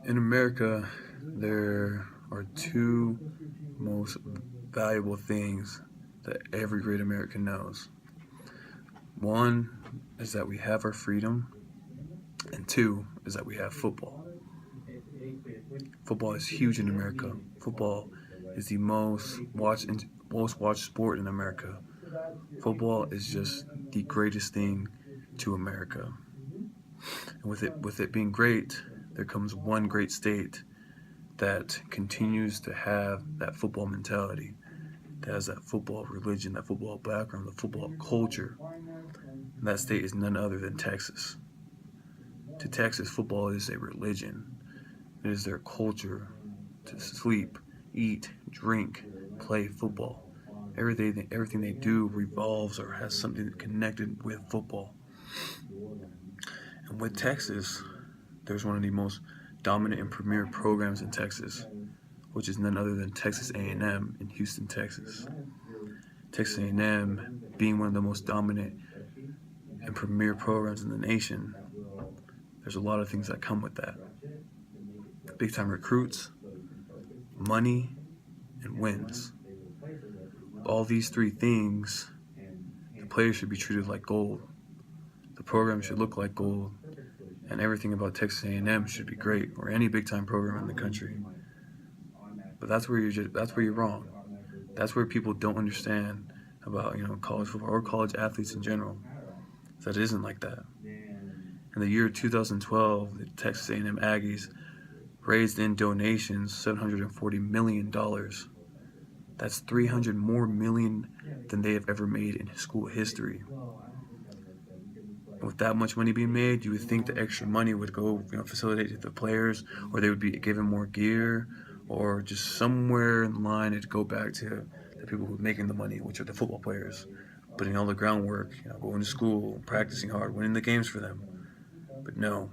In America, there are two most valuable things that every great American knows. One is that we have our freedom, and two is that we have football. Football is huge in America. Football is the most watched sport in America. Football is just the greatest thing to America. And with it being great, there comes one great state that continues to have that football mentality, that has that football religion, that football background, the football culture. And that state is none other than Texas. To Texas, football is a religion. It is their culture to sleep, eat, drink, play football. Everything they do revolves or has something connected with football. And with Texas, there's one of the most dominant and premier programs in Texas, which is none other than Texas A&M in Houston, Texas. Texas A&M being one of the most dominant and premier programs in the nation, there's a lot of things that come with that. Big time recruits, money, and wins. All these three things, the players should be treated like gold. The program should look like gold, and everything about Texas A&M should be great, or any big time program in the country. But that's where you're wrong. That's where people don't understand about college football or college athletes in general. That it isn't like that. In the year 2012, the Texas A&M Aggies raised in donations $740 million. That's 300 more million than they have ever made in school history. And with that much money being made, you would think the extra money would go, facilitate the players, or they would be given more gear, or just somewhere in line it'd go back to the people who are making the money, which are the football players, putting all the groundwork, going to school, practicing hard, winning the games for them. But no.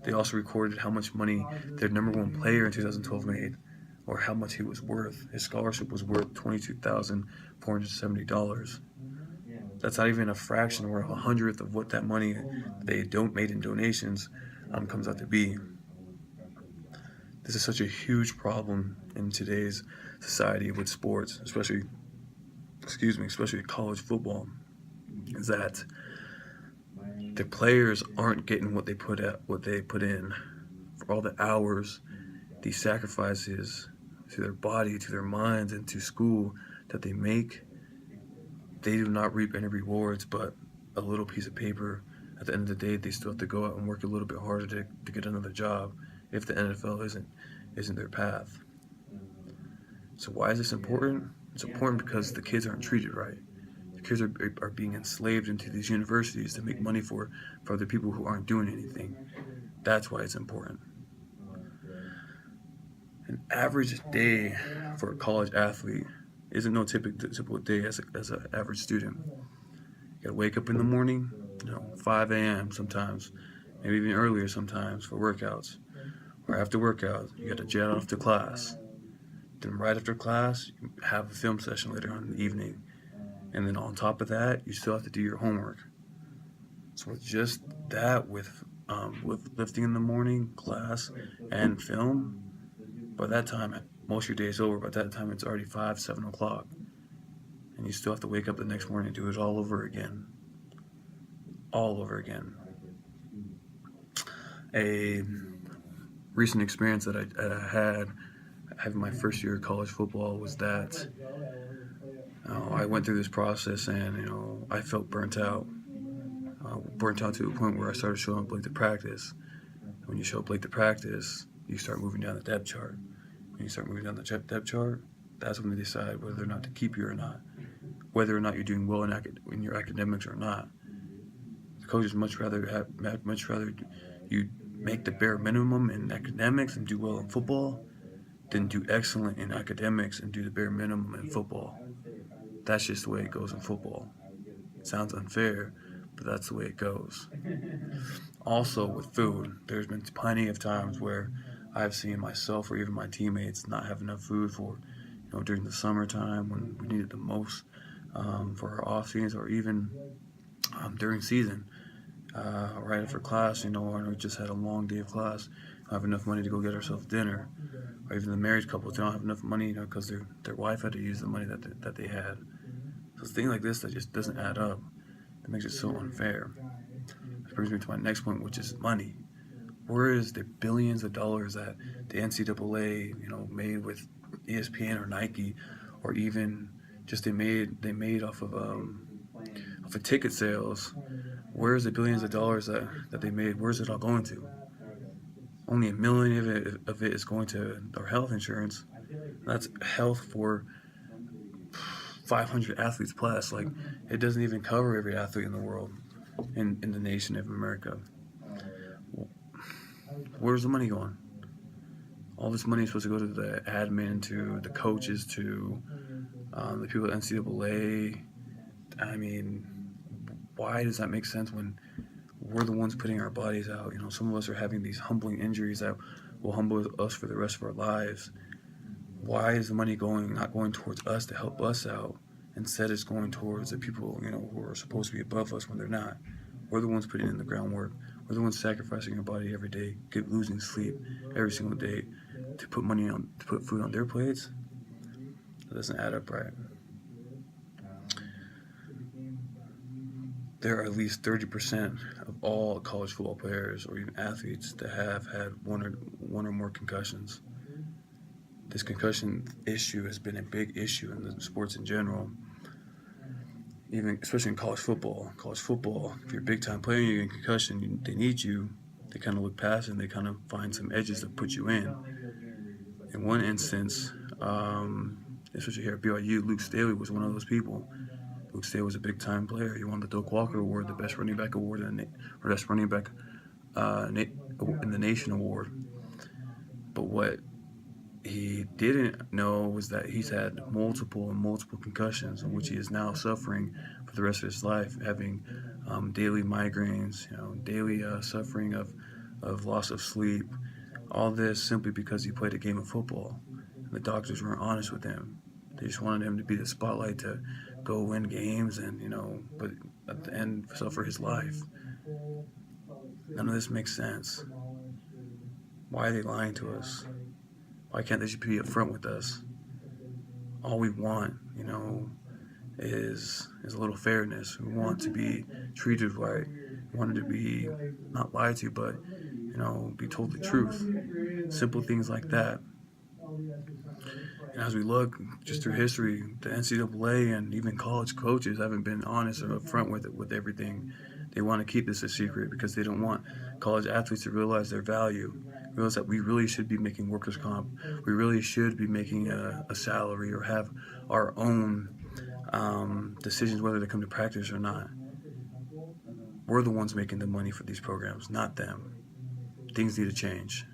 They also recorded how much money their number one player in 2012 made, or how much he was worth. His scholarship was worth $22,470. That's not even a fraction or a hundredth of what that money they made in donations comes out to be. This is such a huge problem in today's society with sports, especially college football, is that the players aren't getting what they put in for all the hours, the sacrifices to their body, to their minds, and to school that they make. They do not reap any rewards but a little piece of paper. At the end of the day, they still have to go out and work a little bit harder to get another job if the NFL isn't their path. So why is this important? It's important because the kids aren't treated right. The kids are being enslaved into these universities to make money for other people who aren't doing anything. That's why it's important. An average day for a college athlete isn't no typical day as an average student. You gotta wake up in the morning, 5 a.m. sometimes, maybe even earlier sometimes for workouts. Or after workouts, you gotta jet off to class. Then right after class, you have a film session later on in the evening. And then on top of that, you still have to do your homework. So with just that, with lifting in the morning, class, and film, by that time, most of your day is over. By that time, it's already 5, 7 o'clock. And you still have to wake up the next morning and do it all over again. All over again. A recent experience that I had having my first year of college football was that I went through this process and, I felt burnt out. Burnt out to a point where I started showing up late to practice. When you show up late to practice, you start moving down the depth chart. When you start moving down the depth chart, that's when they decide whether or not to keep you or not. Whether or not you're doing well in your academics or not. The coaches much rather you make the bare minimum in academics and do well in football than do excellent in academics and do the bare minimum in football. That's just the way it goes in football. It sounds unfair, but that's the way it goes. Also with food, there's been plenty of times where I've seen myself or even my teammates not have enough food for, during the summertime when we need it the most for our off seasons, or even during season. right after class, or we just had a long day of class, don't have enough money to go get ourselves dinner, or even the married couples, they don't have enough money, because their wife had to use the money that they had. So it's things like this that just doesn't add up. That makes it so unfair. That brings me to my next point, which is money. Where is the billions of dollars that the NCAA, made with ESPN or Nike, or even just they made off of ticket sales? Where's the billions of dollars that they made? Where's it all going to? Only $1 million of it is going to our health insurance. That's health for 500 athletes plus. Like, it doesn't even cover every athlete in the world, in the nation of America. Where's the money going? All this money is supposed to go to the admin, to the coaches, to the people at NCAA. I mean, why does that make sense when we're the ones putting our bodies out? Some of us are having these humbling injuries that will humble us for the rest of our lives. Why is the money not going towards us to help us out? Instead, it's going towards the people, who are supposed to be above us when they're not. We're the ones putting in the groundwork. We're the ones sacrificing our body every day, losing sleep every single day to put food on their plates. That doesn't add up right. There are at least 30% of all college football players or even athletes that have had one or more concussions. This concussion issue has been a big issue in the sports in general, especially in college football. College football, if you're a big-time player and you get a concussion, they need you. They kind of look past it and they kind of find some edges to put you in. In one instance, especially here at BYU, Luke Staley was one of those people. Luke Staley was a big-time player. He won the Doak Walker Award, the best running back award, or best running back in the nation award. But what he didn't know was that he's had multiple concussions, in which he is now suffering for the rest of his life, having daily migraines, daily suffering of loss of sleep. All this simply because he played a game of football. And the doctors weren't honest with him. They just wanted him to be the spotlight to go win games and, but at the end, suffer his life. None of this makes sense. Why are they lying to us? Why can't they just be upfront with us? All we want, is a little fairness. We want to be treated right. We want to be not lied to, but, be told the truth. Simple things like that. And as we look just through history, the NCAA and even college coaches haven't been honest or upfront with everything. They want to keep this a secret because they don't want college athletes to realize their value, realize that we really should be making workers' comp. We really should be making a salary or have our own decisions whether to come to practice or not. We're the ones making the money for these programs, not them. Things need to change.